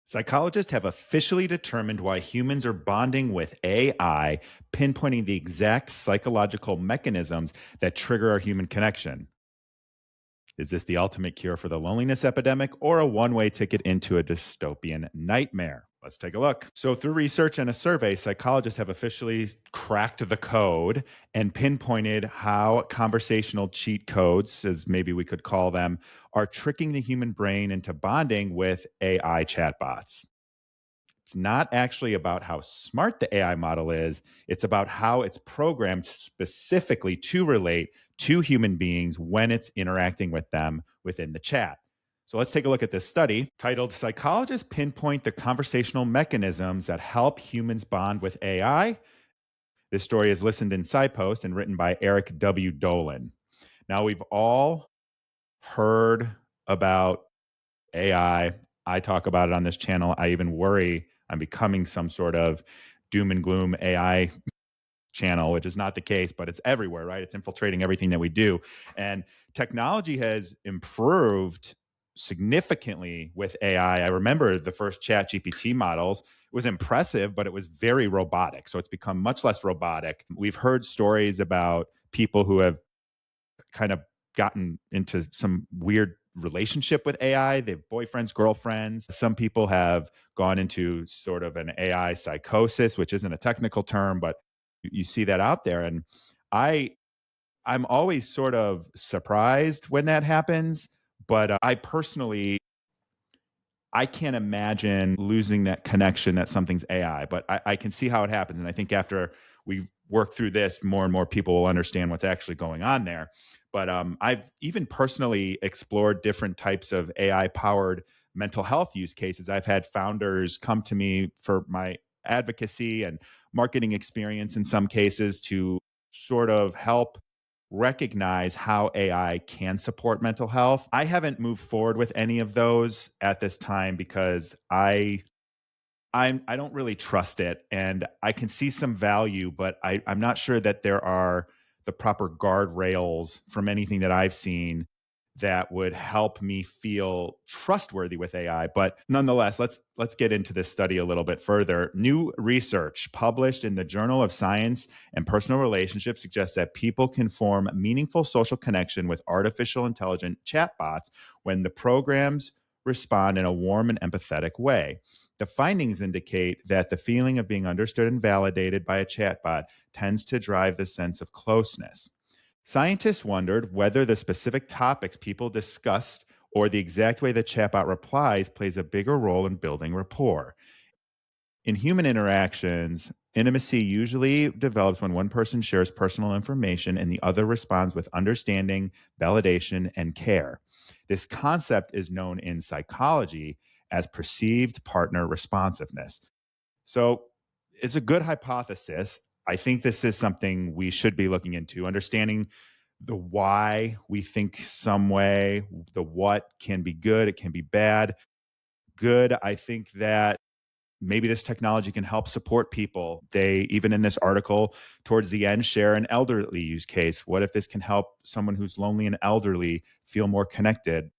Psychologists have officially determined why humans are bonding with AI, pinpointing the exact psychological mechanisms that trigger our human connection. Is this the ultimate cure for the loneliness epidemic or a one way ticket into a dystopian nightmare? Let's take a look. So, through research and a survey, psychologists have officially cracked the code and pinpointed how conversational cheat codes, as maybe we could call them, are tricking the human brain into bonding with AI chatbots. It's not actually about how smart the AI model is. It's about how it's programmed specifically to relate to human beings when it's interacting with them within the chat. So let's take a look at this study titled Psychologists Pinpoint the Conversational Mechanisms That Help Humans Bond with AI. This story is listened in SciPost and written by Eric W. Dolan. Now, we've all heard about AI. I talk about it on this channel. I even worry I'm becoming some sort of doom and gloom AI channel, which is not the case, but it's everywhere, right? It's infiltrating everything that we do. And technology has improved significantly with AI. I remember the first chatgpt models. It was impressive, but it was very robotic. So it's become much less robotic. We've heard stories about people who have kind of gotten into some weird relationship with AI. They have boyfriends, girlfriends. Some people have gone into sort of an AI psychosis, which isn't a technical term, but you see that out there. And I I'm always sort of surprised when that happens, but I personally I can't imagine losing that connection that something's AI, but I can see how it happens. And I think after we work through this, more and more people will understand what's actually going on there. But I've even personally explored different types of AI powered mental health use cases. I've had founders come to me for my advocacy and marketing experience in some cases to sort of help recognize how AI can support mental health. I haven't moved forward with any of those at this time because I don't really trust it, and I can see some value, but I'm not sure that there are the proper guardrails from anything that I've seen that would help me feel trustworthy with AI. But nonetheless, let's get into this study a little bit further. New research published in the Journal of Science and Personal Relationships suggests that people can form meaningful social connection with artificial intelligent chatbots when the programs respond in a warm and empathetic way. The findings indicate that the feeling of being understood and validated by a chatbot tends to drive the sense of closeness. Scientists wondered whether the specific topics people discussed or the exact way the chatbot replies plays a bigger role in building rapport. In human interactions, intimacy usually develops when one person shares personal information and the other responds with understanding, validation, and care. This concept is known in psychology as perceived partner responsiveness. So it's a good hypothesis. I think this is something we should be looking into, understanding the why we think some way, the what can be good, it can be bad. Good, I think that maybe this technology can help support people. They, even in this article, towards the end, share an elderly use case. What if this can help someone who's lonely and elderly feel more connected?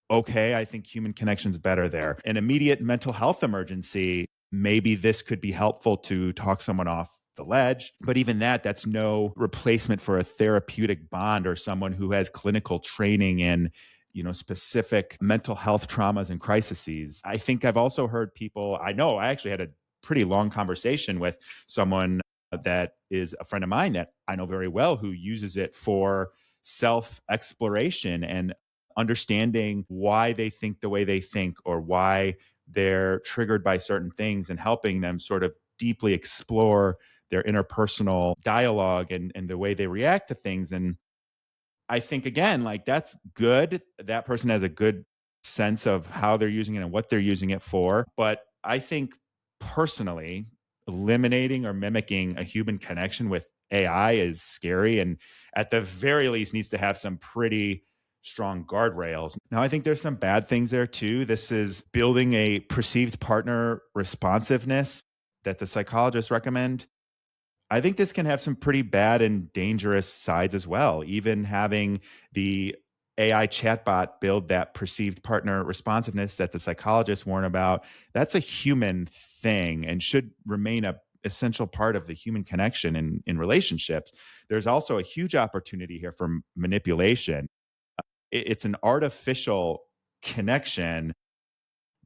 Okay, I think human connection's better there. An immediate mental health emergency, maybe this could be helpful to talk someone off the ledge. But even that's no replacement for a therapeutic bond or someone who has clinical training in specific mental health traumas and crises. I think I've also heard people, I actually had a pretty long conversation with someone that is a friend of mine that I know very well who uses it for self exploration and understanding why they think the way they think or why they're triggered by certain things and helping them sort of deeply explore their interpersonal dialogue and the way they react to things. And I think, again, like that's good. That person has a good sense of how they're using it and what they're using it for. But I think personally, eliminating or mimicking a human connection with AI is scary and at the very least needs to have some pretty strong guardrails. Now, I think there's some bad things there too. This is building a perceived partner responsiveness that the psychologists recommend. I think this can have some pretty bad and dangerous sides as well. Even having the AI chatbot build that perceived partner responsiveness that the psychologists warn about, that's a human thing and should remain a essential part of the human connection in relationships. There's also a huge opportunity here for manipulation. It's an artificial connection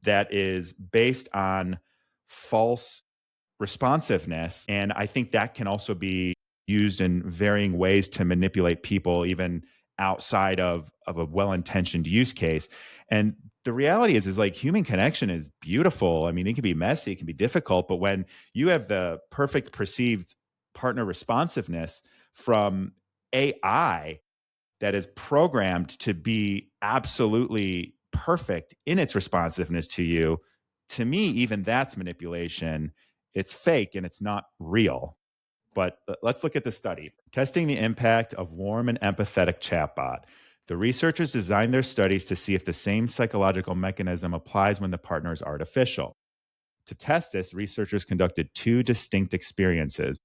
that is based on false responsiveness. And I think that can also be used in varying ways to manipulate people, even outside of a well-intentioned use case. And the reality is like human connection is beautiful. I mean, it can be messy, it can be difficult, but when you have the perfect perceived partner responsiveness from AI that is programmed to be absolutely perfect in its responsiveness to you, to me, even that's manipulation. It's fake and it's not real. But let's look at the study. Testing the impact of warm and empathetic chatbot. The researchers designed their studies to see if the same psychological mechanism applies when the partner is artificial. To test this, researchers conducted two distinct experiences.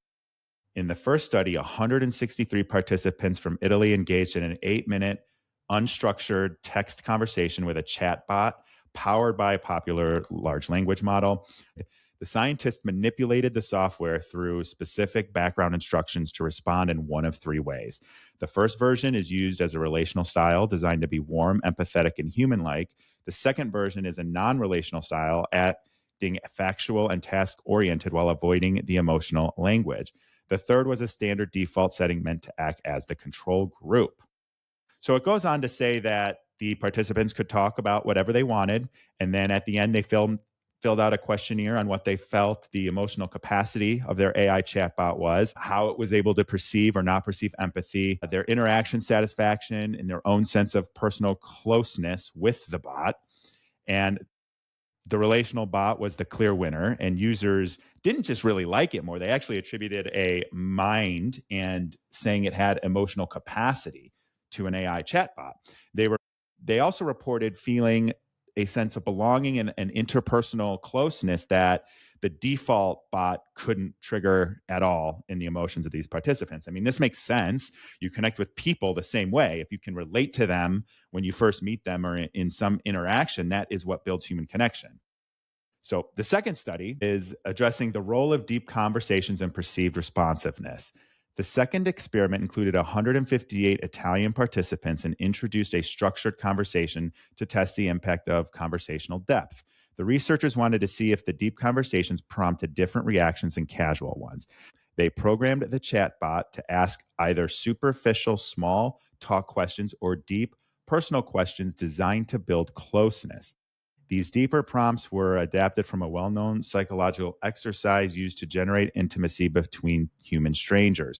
In the first study, 163 participants from Italy engaged in an 8-minute unstructured text conversation with a chatbot powered by a popular large language model. The scientists manipulated the software through specific background instructions to respond in one of three ways. The first version is used as a relational style designed to be warm, empathetic, and human like. The second version is a non relational style, acting factual and task oriented while avoiding the emotional language. The third was a standard default setting meant to act as the control group. So it goes on to say that the participants could talk about whatever they wanted. And then at the end, they filled out a questionnaire on what they felt the emotional capacity of their AI chatbot was, how it was able to perceive or not perceive empathy, their interaction satisfaction, and their own sense of personal closeness with the bot. And the relational bot was the clear winner, and users didn't just really like it more. They actually attributed a mind and saying it had emotional capacity to an AI chatbot. They also reported feeling a sense of belonging and an interpersonal closeness that the default bot couldn't trigger at all in the emotions of these participants. I mean, this makes sense. You connect with people the same way. If you can relate to them when you first meet them or in some interaction, that is what builds human connection. So the second study is addressing the role of deep conversations and perceived responsiveness. The second experiment included 158 Italian participants and introduced a structured conversation to test the impact of conversational depth. The researchers wanted to see if the deep conversations prompted different reactions than casual ones. They programmed the chatbot to ask either superficial, small talk questions or deep, personal questions designed to build closeness. These deeper prompts were adapted from a well known psychological exercise used to generate intimacy between human strangers.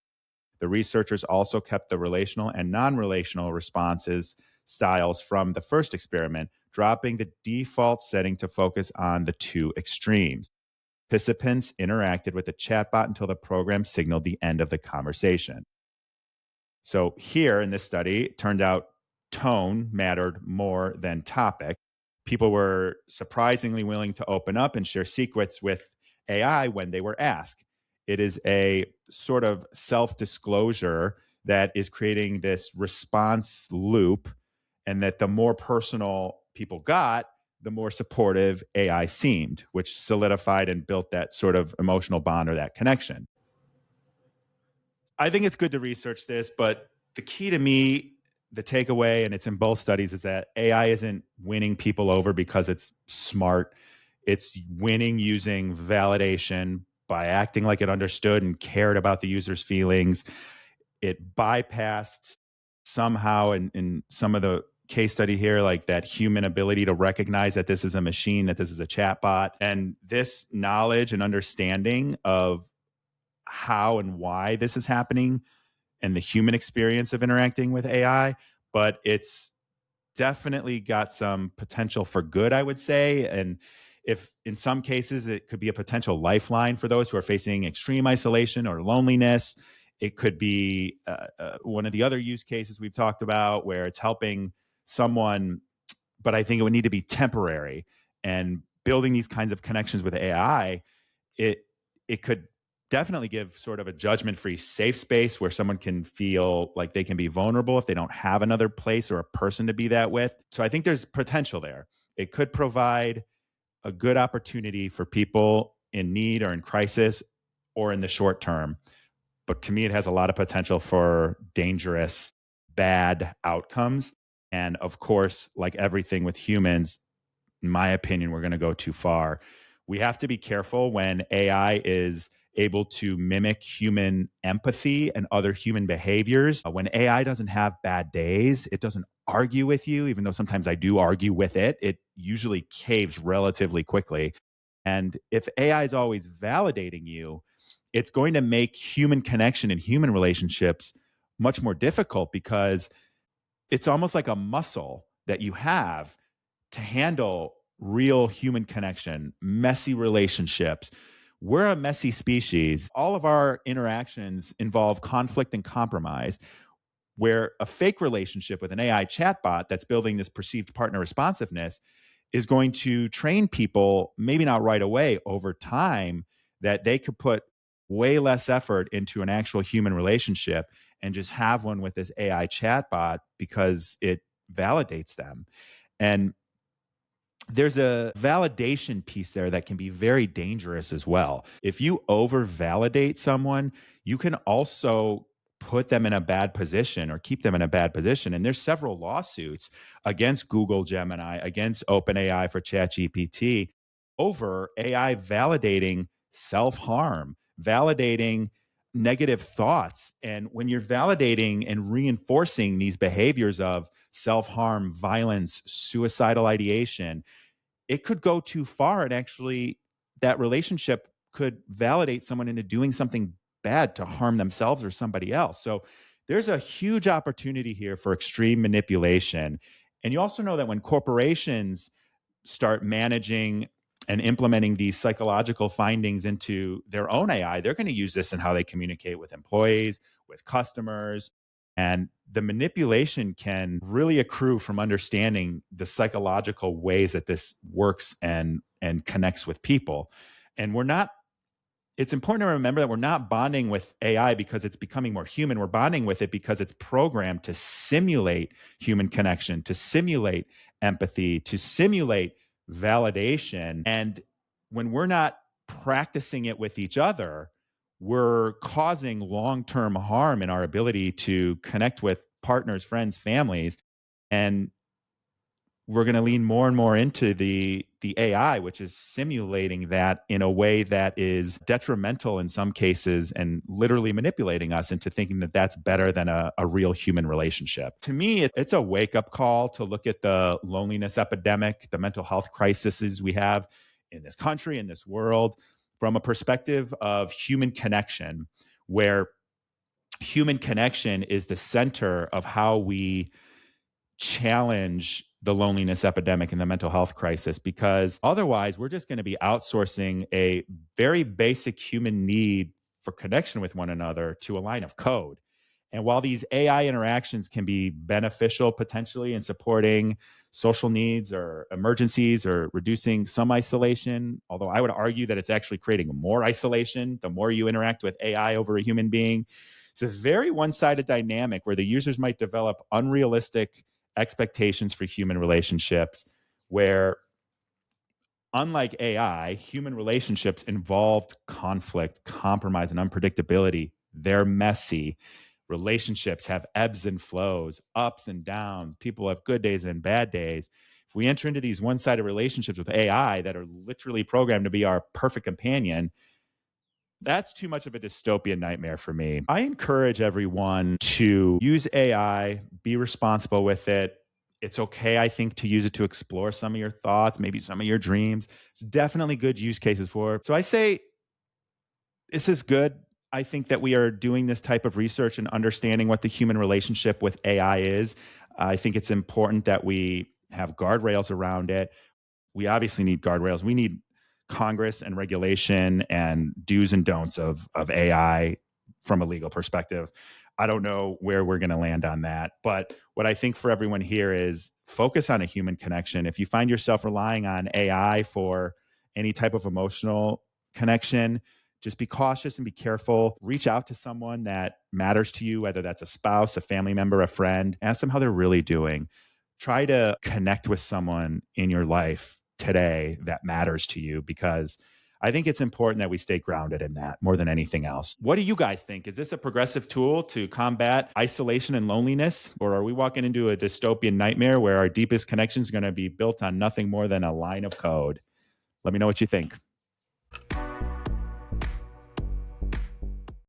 The researchers also kept the relational and non relational responses styles from the first experiment, dropping the default setting to focus on the two extremes. Participants interacted with the chatbot until the program signaled the end of the conversation. So, here in this study, it turned out tone mattered more than topic. People were surprisingly willing to open up and share secrets with AI when they were asked. It is a sort of self disclosure that is creating this response loop, and that the more personal people got, the more supportive AI seemed, which solidified and built that sort of emotional bond or that connection. I think it's good to research this, but the key to me, the takeaway, and it's in both studies, is that AI isn't winning people over because it's smart. It's winning using validation by acting like it understood and cared about the user's feelings. It bypassed somehow in some of the case study here, like that human ability to recognize that this is a machine, that this is a chatbot. And this knowledge and understanding of how and why this is happening and the human experience of interacting with AI, but it's definitely got some potential for good, I would say. And if in some cases it could be a potential lifeline for those who are facing extreme isolation or loneliness, it could be one of the other use cases we've talked about where it's helping someone, but I think it would need to be temporary. And building these kinds of connections with AI, it it could definitely give sort of a judgment free safe space where someone can feel like they can be vulnerable if they don't have another place or a person to be that with. So I think there's potential there. It could provide a good opportunity for people in need or in crisis or in the short term. But to me, it has a lot of potential for dangerous, bad outcomes. And of course, like everything with humans, in my opinion, we're going to go too far. We have to be careful when AI is able to mimic human empathy and other human behaviors. When AI doesn't have bad days, it doesn't argue with you, even though sometimes I do argue with it. It usually caves relatively quickly. And if AI is always validating you, it's going to make human connection and human relationships much more difficult because it's almost like a muscle that you have to handle real human connection, messy relationships. We're a messy species. All of our interactions involve conflict and compromise, where a fake relationship with an AI chatbot that's building this perceived partner responsiveness is going to train people, maybe not right away, over time, that they could put way less effort into an actual human relationship and just have one with this AI chatbot because it validates them. And there's a validation piece there that can be very dangerous as well. If you over validate someone, you can also put them in a bad position or keep them in a bad position. And there's several lawsuits against Google Gemini, against OpenAI for ChatGPT over AI validating self harm, validating negative thoughts. And when you're validating and reinforcing these behaviors of self harm, violence, suicidal ideation, it could go too far and actually that relationship could validate someone into doing something bad to harm themselves or somebody else. So there's a huge opportunity here for extreme manipulation. And you also know that when corporations start managing and implementing these psychological findings into their own AI, they're going to use this in how they communicate with employees, with customers. And the manipulation can really accrue from understanding the psychological ways that this works and connects with people. And we're not it's important to remember that we're not bonding with AI because it's becoming more human. We're bonding with it because it's programmed to simulate human connection, to simulate empathy, to simulate validation. And when we're not practicing it with each other, we're causing long term harm in our ability to connect with partners, friends, families. And we're going to lean more and more into the AI, which is simulating that in a way that is detrimental in some cases and literally manipulating us into thinking that that's better than a real human relationship. To me, it's a wake up call to look at the loneliness epidemic, the mental health crises we have in this country, in this world, from a perspective of human connection, where human connection is the center of how we challenge the loneliness epidemic and the mental health crisis, because otherwise we're just going to be outsourcing a very basic human need for connection with one another to a line of code. And while these AI interactions can be beneficial potentially in supporting social needs or emergencies or reducing some isolation, although I would argue that it's actually creating more isolation the more you interact with AI over a human being, it's a very one sided dynamic where the users might develop unrealistic expectations for human relationships, where unlike AI, human relationships involved conflict, compromise, and unpredictability. They're messy. Relationships have ebbs and flows, ups and downs. People have good days and bad days. If we enter into these one sided relationships with AI that are literally programmed to be our perfect companion, that's too much of a dystopian nightmare for me. I encourage everyone to use AI, be responsible with it. It's okay, I think, to use it to explore some of your thoughts, maybe some of your dreams. It's definitely good use cases for it. So I say this is good. I think that we are doing this type of research and understanding what the human relationship with AI is. I think it's important that we have guardrails around it. We obviously need guardrails. We need Congress and regulation and do's and don'ts of AI from a legal perspective. I don't know where we're going to land on that. But what I think for everyone here is focus on a human connection. If you find yourself relying on AI for any type of emotional connection, Just be cautious and be careful. Reach out to someone that matters to you, whether that's a spouse, a family member, a friend. Ask them how they're really doing. Try to connect with someone in your life today that matters to you, because I think it's important that we stay grounded in that more than anything else. What do you guys think? Is this a progressive tool to combat isolation and loneliness? Or are we walking into a dystopian nightmare where our deepest connection is going to be built on nothing more than a line of code? Let me know what you think.